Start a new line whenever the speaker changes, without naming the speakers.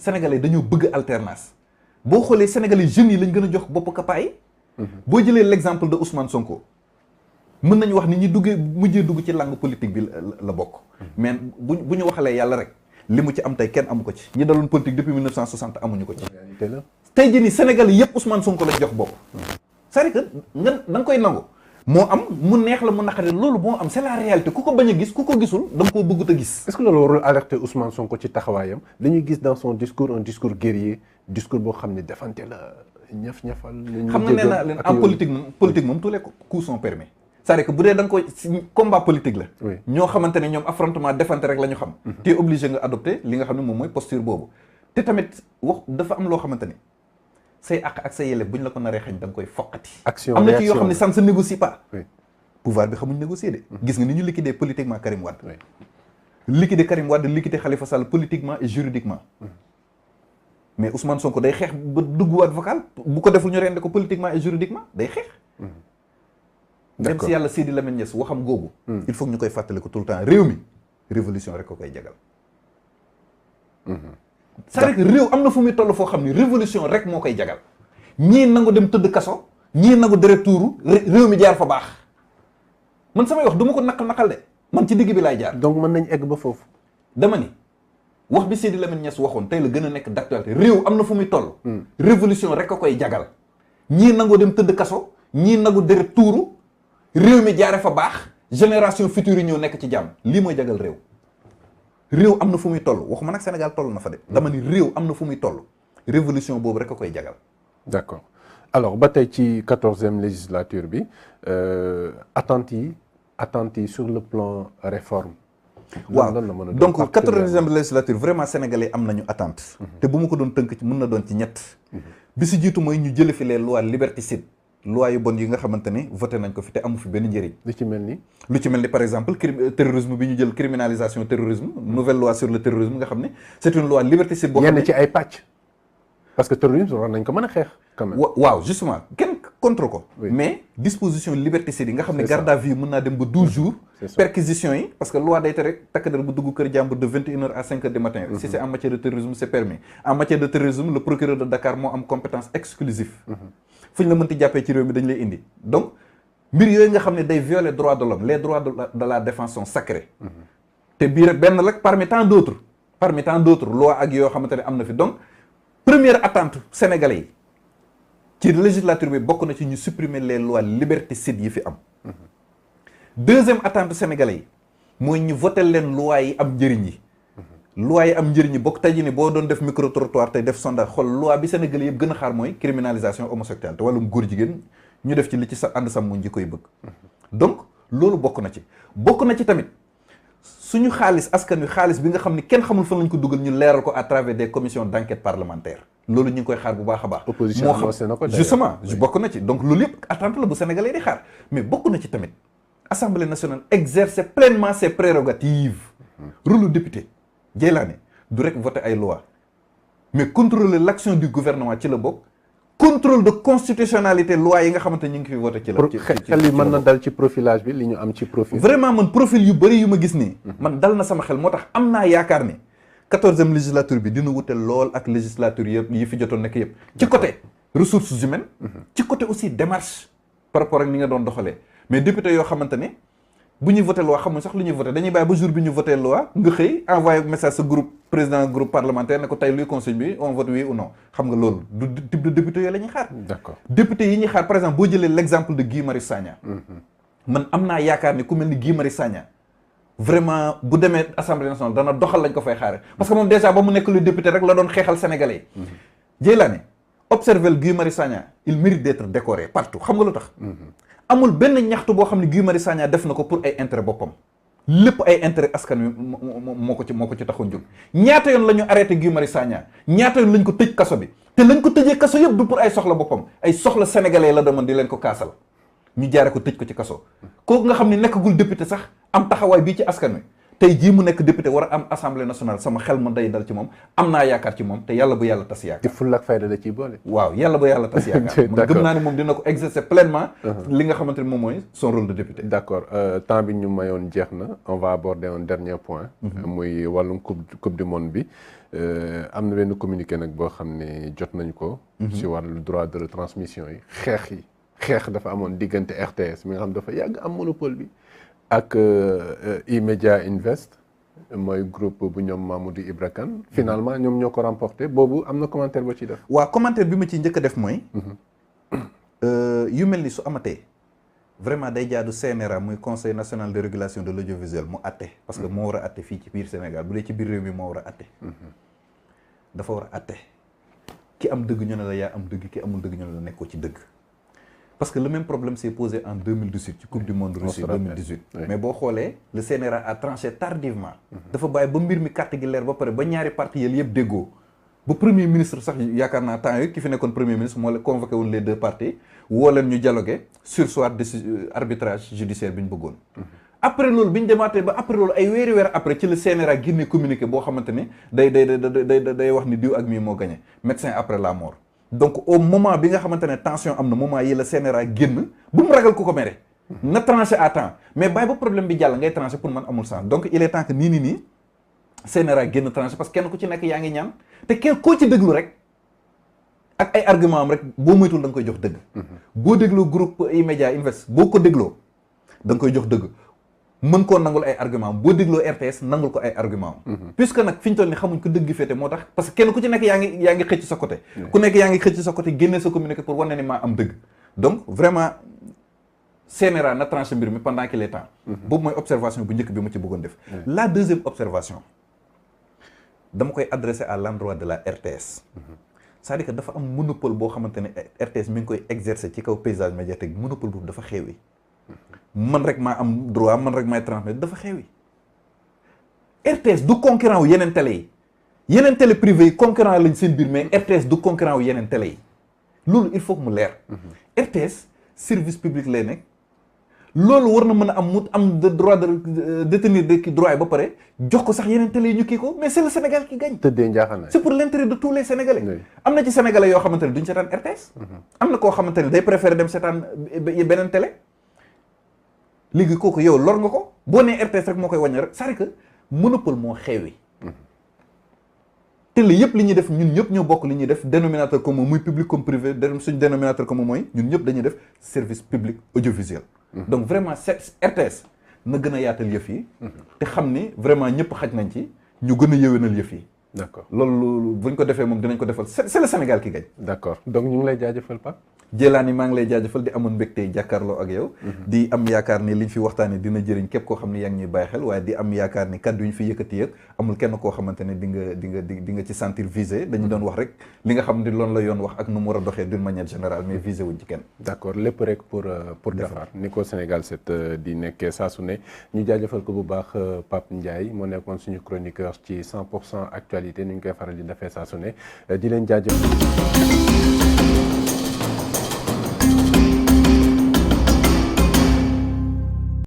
sénégalais dañoo bëgg alternance boo xoolee sénégalais jeunes yi lañ gën a jox bopp kapaa yi. boo jëlee l'exemple de Ousmane Sonko mën nañu wax ni ñi mujjee dugg ci langue politique bi la bokk. mais bu ñu waxalee yàlla rek li mu ci am tey kenn amu ko ci. ñi daloon politique depuis 1960 amuñu ko ci. tey jii nii sénégalais yëpp Ousmane Sonko lañ jox bopp. c'est-à-dire que da nga koy nangu. moo am mu neex la mu naqari loolu moo am c'est la réalité ku ko bañ a gis ku ko gisul da nga koo bëggut a gis.
est-ce que loolu warul alerter Ousmane Sonko ci taxawaayam dañuy gis dans son discours un discours guerrier discours boo xam ne defante la ñaf-ñafal.
xam nga nee naa leen en politique moom tous les coups sont permis. c'est-à-dire que bu dee da nga koy combat politique la. ñoo xamante ne ñoom affrontement defante rek la ñu xam. te obligé nga adopter li nga xam ne moom mooy posture boobu. te tamit wax dafa am loo xamante ni say àq ak say yelleef bu ñu la ko naree xañ da nga koy foqati.
action
am na ci yoo xam ne ça ne se négocie pas. pouvoir bi xamuñ négocier de. gis nga ni ñu liquider politiquement Karim Wade. liquider Karim Wade liquider Khalifa Sall politiquement et juridiquement. mais Ousmane Sonko day xeex ba dugguwaat vocal bu ko deful ñu rende ko politiquement et juridiquement day xeex. dem si yàlla Sidi Lamine Niass waxam googu. il faut que ñu koy fàttali ko tout le temps réew mi révolution rek ko koy jagal. c'est-à-dire que réew am na fu muy toll foo xam ni révolution rek moo koy jagal. ñii nangu dem tëdd kaso ñii nangu deret tuuru réew mi jaar fa baax man samay wax du ma ko naqal de man ci digg bi laay jaar.
donc mën nañ egg ba foofu.
dama ni wax bi Sidi Lamine Niass waxoon tey la gën a nekk d'actualité réew am na fu muy toll. révolution rek a koy jagal. ñii nangu dem tëdd kaso ñii nangu deret tuuru réew mi jaare fa baax génération future yi ñëw nekk ci jàmm lii mooy jagal réew. réew am na fu muy toll waxuma nag Sénégal toll na fa de. dama ni réew am na fu muy toll révolution boobu rek a koy jagal.
d'accord alors ba tey ci 14e législature bi attentes yi sur le plan réforme.
waaw donc 14e législature vraiment sénégalais am nañu attente. te bu ma ko doon tënk ci mën na doon ci ñett. bi si jiitu mooy ñu jële fi les lois liberticides loi yu bon yi nga xamante ni voté nañ ko fi te amu fi benn njëriñ.
lu ci mel ni par exemple terrorisme bi ñu jël criminalisation terrorisme nouvelle loi sur le terrorisme nga xam ne c'est une loi liberticide boo xam ne yenn ci ay pàcc parce que terrorisme war nañ ko mën a xeex quand même.
waaw justement kenn contre ko. mais disposition liberticide yi nga xam ne garde à vue mën naa dem ba 12 jours. perquisition yi parce que loi day tere takk der bu dugg kër jàmbur de 21h à 5h du matin. si c'est en matière de terrorisme c'est permis en matière de terrorisme le procureur de Dakar moo am compétence exclusive. fu ñu la mënti jàppee ci réew mi dañ lay indi donc mbir yooyu nga xam ne day violer droits de l'homme les droits de la défense sont sacrés. te bii rek benn rek parmi tant d'autres loi ak yoo xamante ne am na fi donc première attente sénégalais yi ci législature bi bokk na ci ñu supprimer les lois liberticides yi fi am. deuxième attente sénégalais yi mooy ñu voter leen loi yi am njëriñ yi. loi yi am njëriñ yi bokk tey jii ni boo doon def micro trottoir tey def sondage xool loi bi sénégalais yëpp gën a xaar mooy criminalisation homosexualité wàllum góor jigéen ñu def ci li ci sa ànd sam muñ ji koy bëgg. donc loolu bokk na ci tamit suñu xaalis askan wi xaalis bi nga xam ni kenn xamul fan lañ ko dugal ñu leeral ko à travers des commissions d'enquête parlementaire loolu ñu ngi koy xaar bu baax a baax.
opposition annoncé na ko
justement bokk na ci donc loolu yëpp attente la bu sénégalais di xaar mais bokk na ci tamit assemblée nationale exercer pleinement ses prérogatives. rôle député Jeylaane du rek voter ay loi mais contrôler l'action du gouvernement ci la bokk contrôle de constitutionnalité loi yi nga xamante ñu ngi fi voter ci la.
xel yi mën na dal ci profilage bi li ñu am ci profil.
vraiment man profil yu bëri yu ma gis nii. man dal na sama xel moo tax am naa yaakaar ni 14e législature bi dina wute lool ak législature yëpp yi fi jotoon nekk yëpp. ci côté ressources humaines. ci côté aussi démarche par rapport ak ni nga doon doxalee mais député yoo xamante ne. bu ñuy voté loi xamuñ sax lu ñuy voté dañuy bàyyi ba jour bi ñu voté loi nga xëy envoyé message sa groupe président groupe parlementaire ne ko tey luy conseil bi on vote oui ou non xam nga loolu du type de député yooyu la ñuy xaar.
d'accord
député yi ñuy xaar par exemple boo jëlee l'exemple de Guy Marius Sagna. man am naa yaakaar ni ku mel ni Guy Marius Sagna vraiment bu demee assemblée nationale dana doxal lañ ko fay xaare parce que moom déjà ba mu nekk lu député rek la doon xeexal sénégalais yi. Jeylaane observer Guy Marius Sagna il mérite d'être décoré partout xam nga lu tax. amul benn ñaxtu boo xam ne Guy Marius Sagna def na ko pour ay intérêt boppam lépp ay intérêt askan wi moo ko ci taxoon jóg ñaata yoon la ñu arrêté Guy Marius Sagna ñaata yoon lañ ko tëj kaso bi te lañ ko tëjee kaso yëpp du pour ay soxla boppam ay soxla sénégalais la demoon di leen ko kaasal ñu jaare ko tëj ko ci kaso kooku nga xam ne nekkagul député sax am taxawaay bii ci askan wi tey jii mu nekk député war a am assemblée nationale sama xel mu day dal ci moom am naa yaakaar ci moom te yàlla bu yàlla tas yaakaar.
te fulla ak fayda da ciy boole.
waaw yàlla bu yàlla tas yaakaar. man gëm naa ne moom dina ko exercer pleinement. li nga xamante ni moom mooy son rôle de député.
d'accord temps bi ñu mayoon jeex na on va aborder un dernier point. muy wàllum coupe du monde bi. am na benn communiqué nag boo xam ne jot nañu ko. ci wàllu droit de retransmission yi xeex dafa amoon diggante RTS mi nga xam dafa yàgg am monopole bi. ak E-Media Invest mooy groupe bu ñoom Mamoudou Ibra Kane finalement ñoom ñoo ko remporté boobu am na commentaire boo ciy def.
waaw commentaire bi ma ciy njëkk a def mooy. yu mel ni su amatee vraiment day jaadu CNRA muy conseil national de régulation de l'audiovisuel mu atte parce que moo war a atte fii ci biir Sénégal bu dee ci biir réew mi moo war a atte. dafa war a atte ki am dëgg ñu ne la yaa am dëgg ki amul dëgg ñu ne la nekkoo ci dëgg. parce que le même problème s'est posé en 2018 ci coupe du monde Russie 2018 mais boo xoolee le CNRA a tranché tardivement dafa bàyyi ba mbir mi carte gi leer ba pare ba ñaari parti yëpp déggoo ba premier ministre sax yaakaar naa temps yooyu ki fi nekkoon premier ministre moo la convoqué woon les 2 parties woo leen ñu dialogué surseoir arbitrage judiciaire bi ñu bëggoon après loolu bi ñu demaatee ba après loolu ay weer après ci le CNRA génne communiqué boo xamante ni day wax ni diw ak mii moo gagné médecin après la mort. donc au moment bi nga xamante ne tension am na moment yi la CNRA génn bu mu ragal ku ko mere na tranché à temps mais bàyyi ba problème bi jàll ngay tranché pour man amul sens donc il est temps que nii CNRA génn tranché parce que kenn ku ci nekk yaa ngi ñaan te kenn koo ci déglu rek ak ay argument am rek boo moytul da nga koy jox dëgg boo dégloo groupe E-Media Invest boo ko dégloo da nga koy jox dëgg mën koo nangul ay argument boo dégloo RTS nangul ko ay argument puisque nag fi ñu toll ni xamuñ ko dëgg féete moo tax parce que kenn ku ci nekk yaa ngi xëcc sa côté ku nekk yaa ngi xëcc sa côté génne sa communiqué pour wane ni maa am dëgg donc vraiment CNRA na tranché mbir mi pendant qu'il est temps boobu mooy observation bu njëkk bi ma ci bëggoon def la deuxième observation dama koy adressé à l'endroit de la RTS c'est-à-dire que dafa am monopole boo xamante ne RTS mi ngi koy exercer ci kaw paysage médiatique monopole boobu dafa xeewi man rek maa am droit man rek maay transmettre dafa xewi RTS du concurrent wu yeneen télé yi yeneen télé privé yi concurrent lañ seen biir mais RTS du concurrent wu yeneen télé yi loolu il faut que mu leer RTS service public lay nekk loolu war na mën a am mu am de droit de détenir de droit yi ba pare jox ko sax yeneen télé yi ñu kii ko mais c'est le Sénégal qui gagne
tëddee njaaxal
c'est pour l'intérêt de tous les Sénégalais am na ci Sénégalais yoo xamante ne duñ seetaan RTS am na koo xamante ne day préférer dem seetaan beneen télé léegi kooku yow lor nga ko boo nee RTS rek moo koy wàññi rek c'est-à-dire que monopole moo xewi télé yëpp li ñuy def ñun ñëpp ñoo bokk li ñuy def dénominateur commun muy public comme privé suñ dénominateur commun mooy ñun ñëpp dañuy def service public audiovisuel donc vraiment RTS na gën a yaatal yëf yi te xam ni vraiment ñëpp xaj nañ ci ñu gën a yëwénal yëf yi
d'accord
loolu buñ ko defee moom dinañ ko defal c'est le Sénégal qui gagne
d'accord donc ñu ngi lay jaajëfal Pape
Jëlaani maa ngi lay jaajëfal di amoon mbégte jàkkaarloo ak yow di am yaakaar ni liñ fi waxtaanee dina jëriñ képp koo xam ne yaa ngi ñuy bàyyi xel waaye di am yaakaar ni kaddu yi ñu fi yëkkati yëg amul kenn koo xamante ne di nga ci sentir visé dañu doon wax rek li nga xam ne loolu la yoon wax ak nu mu war a doxee d'une manière générale mais visé wuñ ci kenn
d'accord lépp rek pour defar ni ko Sénégal 7 di nekkee saa su ne ñu jaajëfal ko bu baax Pape Ndiaye moo nekkoon suñu chroniqueur ci 100% actualité ni ñu koy faral di defee saa su ne di leen jaajëfal